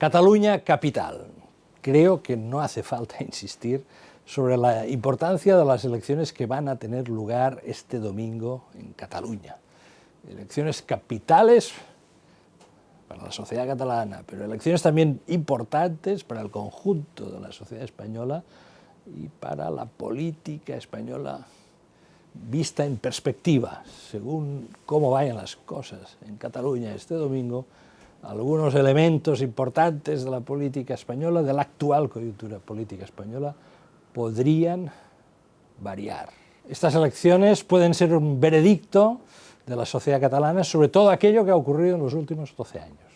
Cataluña capital. Creo que no hace falta insistir sobre la importancia de las elecciones que van a tener lugar este domingo en Cataluña. Elecciones capitales para la sociedad catalana, pero elecciones también importantes para el conjunto de la sociedad española y para la política española vista en perspectiva, según cómo vayan las cosas en Cataluña este domingo. Algunos elementos importantes de la política española, de la actual coyuntura política española, podrían variar. Estas elecciones pueden ser un veredicto de la sociedad catalana sobre todo aquello que ha ocurrido en los últimos 12 años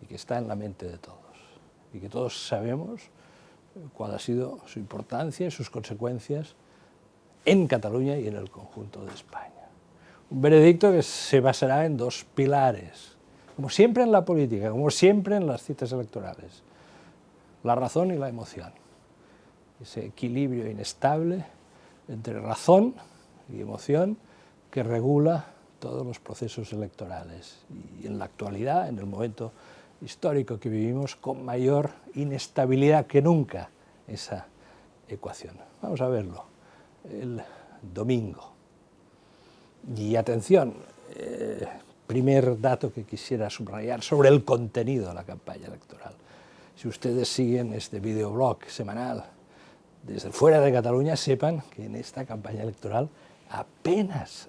y que está en la mente de todos y que todos sabemos cuál ha sido su importancia y sus consecuencias en Cataluña y en el conjunto de España. Un veredicto que se basará en dos pilares, como siempre en la política, como siempre en las citas electorales: la razón y la emoción. Ese equilibrio inestable entre razón y emoción que regula todos los procesos electorales. Y en la actualidad, en el momento histórico que vivimos, con mayor inestabilidad que nunca esa ecuación. Vamos a verlo el domingo. Y atención, primer dato que quisiera subrayar sobre el contenido de la campaña electoral. Si ustedes siguen este videoblog semanal desde fuera de Cataluña, sepan que en esta campaña electoral apenas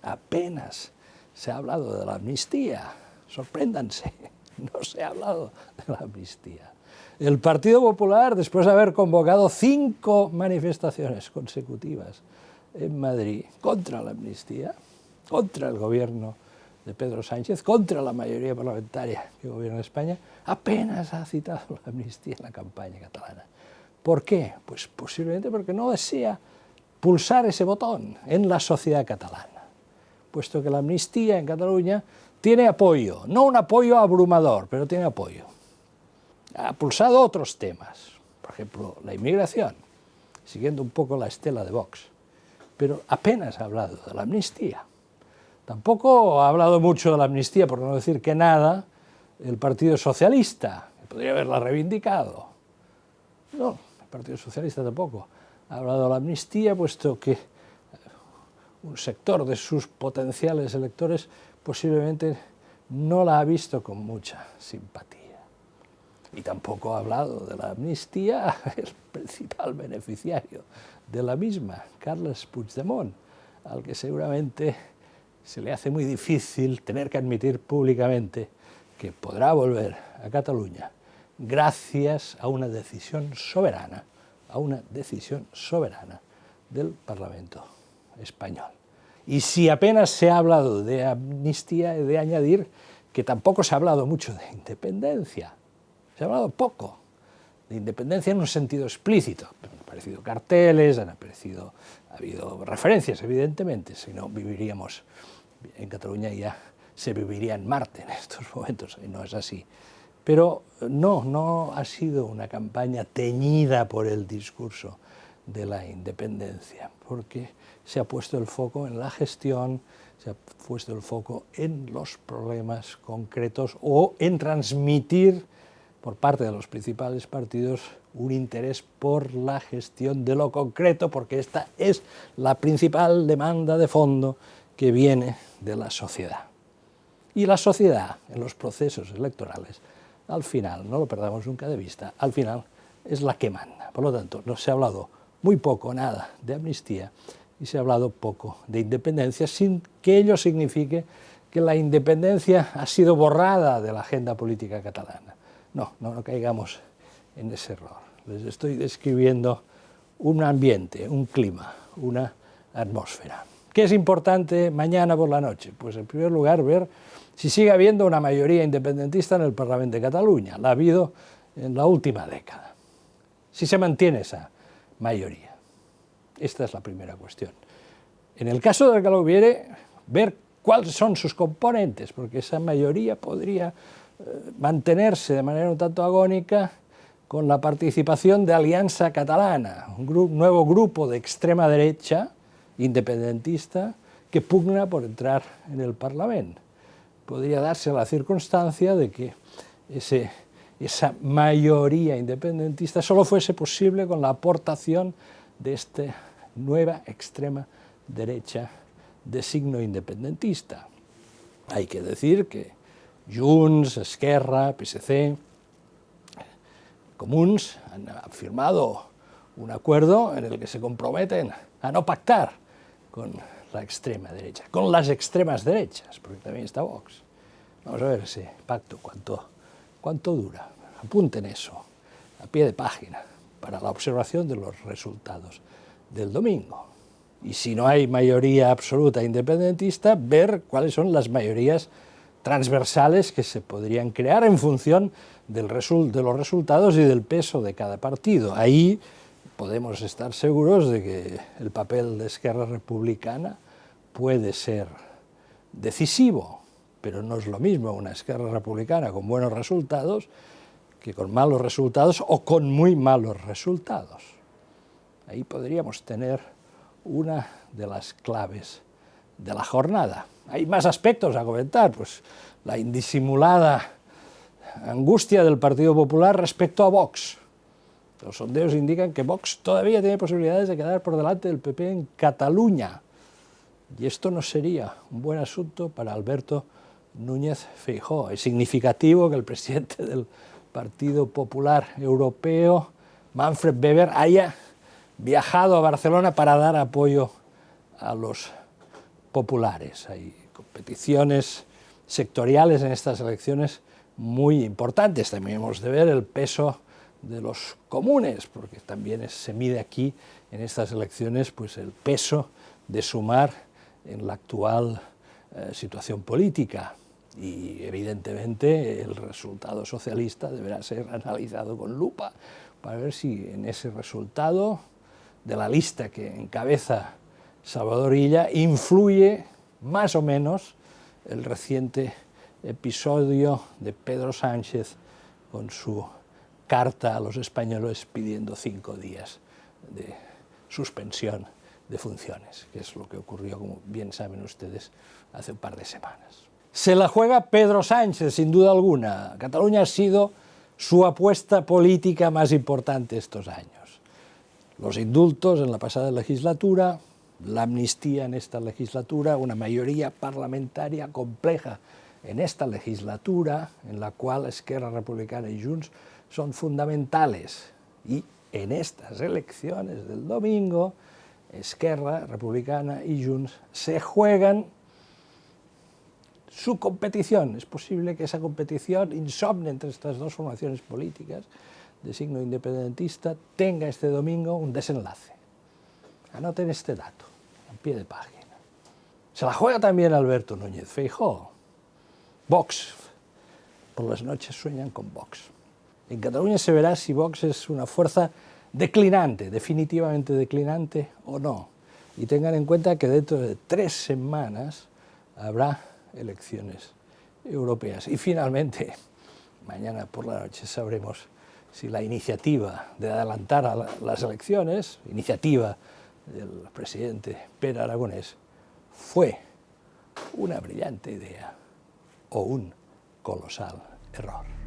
se ha hablado de la amnistía. Sorpréndanse, no se ha hablado de la amnistía. El Partido Popular, después de haber convocado 5 manifestaciones consecutivas en Madrid contra la amnistía, contra el gobierno de Pedro Sánchez, contra la mayoría parlamentaria que gobierna España, apenas ha citado la amnistía en la campaña catalana. ¿Por qué? Pues posiblemente porque no desea pulsar ese botón en la sociedad catalana, puesto que la amnistía en Cataluña tiene apoyo, no un apoyo abrumador, pero tiene apoyo. Ha pulsado otros temas, por ejemplo, la inmigración, siguiendo un poco la estela de Vox, pero apenas ha hablado de la amnistía. Tampoco ha hablado mucho de la amnistía, por no decir que nada, el Partido Socialista, que podría haberla reivindicado. No, el Partido Socialista tampoco ha hablado de la amnistía, puesto que un sector de sus potenciales electores posiblemente no la ha visto con mucha simpatía. Y tampoco ha hablado de la amnistía el principal beneficiario de la misma, Carles Puigdemont, al que seguramente se le hace muy difícil tener que admitir públicamente que podrá volver a Cataluña gracias a una decisión soberana del Parlamento español. Y si apenas se ha hablado de amnistía, he de añadir que tampoco se ha hablado mucho de independencia. Se ha hablado poco de independencia en un sentido explícito. Han aparecido carteles, ha habido referencias, evidentemente, si no viviríamos en Cataluña, ya se viviría en Marte en estos momentos, y no es así. Pero no ha sido una campaña teñida por el discurso de la independencia, porque se ha puesto el foco en la gestión, se ha puesto el foco en los problemas concretos o en transmitir por parte de los principales partidos un interés por la gestión de lo concreto, porque esta es la principal demanda de fondo que viene de la sociedad. Y la sociedad en los procesos electorales, al final, no lo perdamos nunca de vista, al final es la que manda. Por lo tanto, no se ha hablado muy poco, nada de amnistía, y se ha hablado poco de independencia, sin que ello signifique que la independencia ha sido borrada de la agenda política catalana. No caigamos en ese error. Les estoy describiendo un ambiente, un clima, una atmósfera. ¿Qué es importante mañana por la noche? Pues en primer lugar ver si sigue habiendo una mayoría independentista en el Parlamento de Cataluña. La ha habido en la última década. Si se mantiene esa mayoría. Esta es la primera cuestión. En el caso de que lo hubiere, ver cuáles son sus componentes, porque esa mayoría podría mantenerse de manera un tanto agónica con la participación de Alianza Catalana, un nuevo grupo de extrema derecha independentista que pugna por entrar en el Parlamento. Podría darse la circunstancia de que esa mayoría independentista solo fuese posible con la aportación de esta nueva extrema derecha de signo independentista. Hay que decir que Junts, Esquerra, PSC, Comuns han firmado un acuerdo en el que se comprometen a no pactar con la extrema derecha, con las extremas derechas, porque también está Vox. Vamos a ver ese pacto, cuánto dura. Apunten eso, a pie de página, para la observación de los resultados del domingo. Y si no hay mayoría absoluta independentista, ver cuáles son las mayorías transversales que se podrían crear en función de los resultados y del peso de cada partido. Ahí podemos estar seguros de que el papel de Esquerra Republicana puede ser decisivo, pero no es lo mismo una Esquerra Republicana con buenos resultados que con malos resultados o con muy malos resultados. Ahí podríamos tener una de las claves de la jornada. Hay más aspectos a comentar, pues la indisimulada angustia del Partido Popular respecto a Vox. Los sondeos indican que Vox todavía tiene posibilidades de quedar por delante del PP en Cataluña. Y esto no sería un buen asunto para Alberto Núñez Feijóo. Es significativo que el presidente del Partido Popular Europeo, Manfred Weber, haya viajado a Barcelona para dar apoyo a los populares. Hay competiciones sectoriales en estas elecciones muy importantes. También hemos de ver el peso de los comunes, porque también se mide aquí en estas elecciones pues el peso de Sumar en la actual situación política. Y evidentemente el resultado socialista deberá ser analizado con lupa para ver si en ese resultado de la lista que encabeza Salvador Illa influye más o menos el reciente episodio de Pedro Sánchez con su carta a los españoles pidiendo 5 días de suspensión de funciones, que es lo que ocurrió, como bien saben ustedes, hace un par de semanas. Se la juega Pedro Sánchez, sin duda alguna. Cataluña ha sido su apuesta política más importante estos años. Los indultos en la pasada legislatura, la amnistía en esta legislatura, una mayoría parlamentaria compleja en esta legislatura, en la cual Esquerra Republicana y Junts son fundamentales. Y en estas elecciones del domingo, Esquerra Republicana y Junts se juegan su competición. Es posible que esa competición insomne entre estas dos formaciones políticas de signo independentista tenga este domingo un desenlace. Anoten este dato, a pie de página. Se la juega también Alberto Núñez Feijóo. Vox. Por las noches sueñan con Vox. En Cataluña se verá si Vox es una fuerza declinante, definitivamente declinante o no. Y tengan en cuenta que dentro de 3 semanas habrá elecciones europeas. Y finalmente, mañana por la noche sabremos si la iniciativa de adelantar a las elecciones, iniciativa del presidente Pere Aragonés, fue una brillante idea o un colosal error.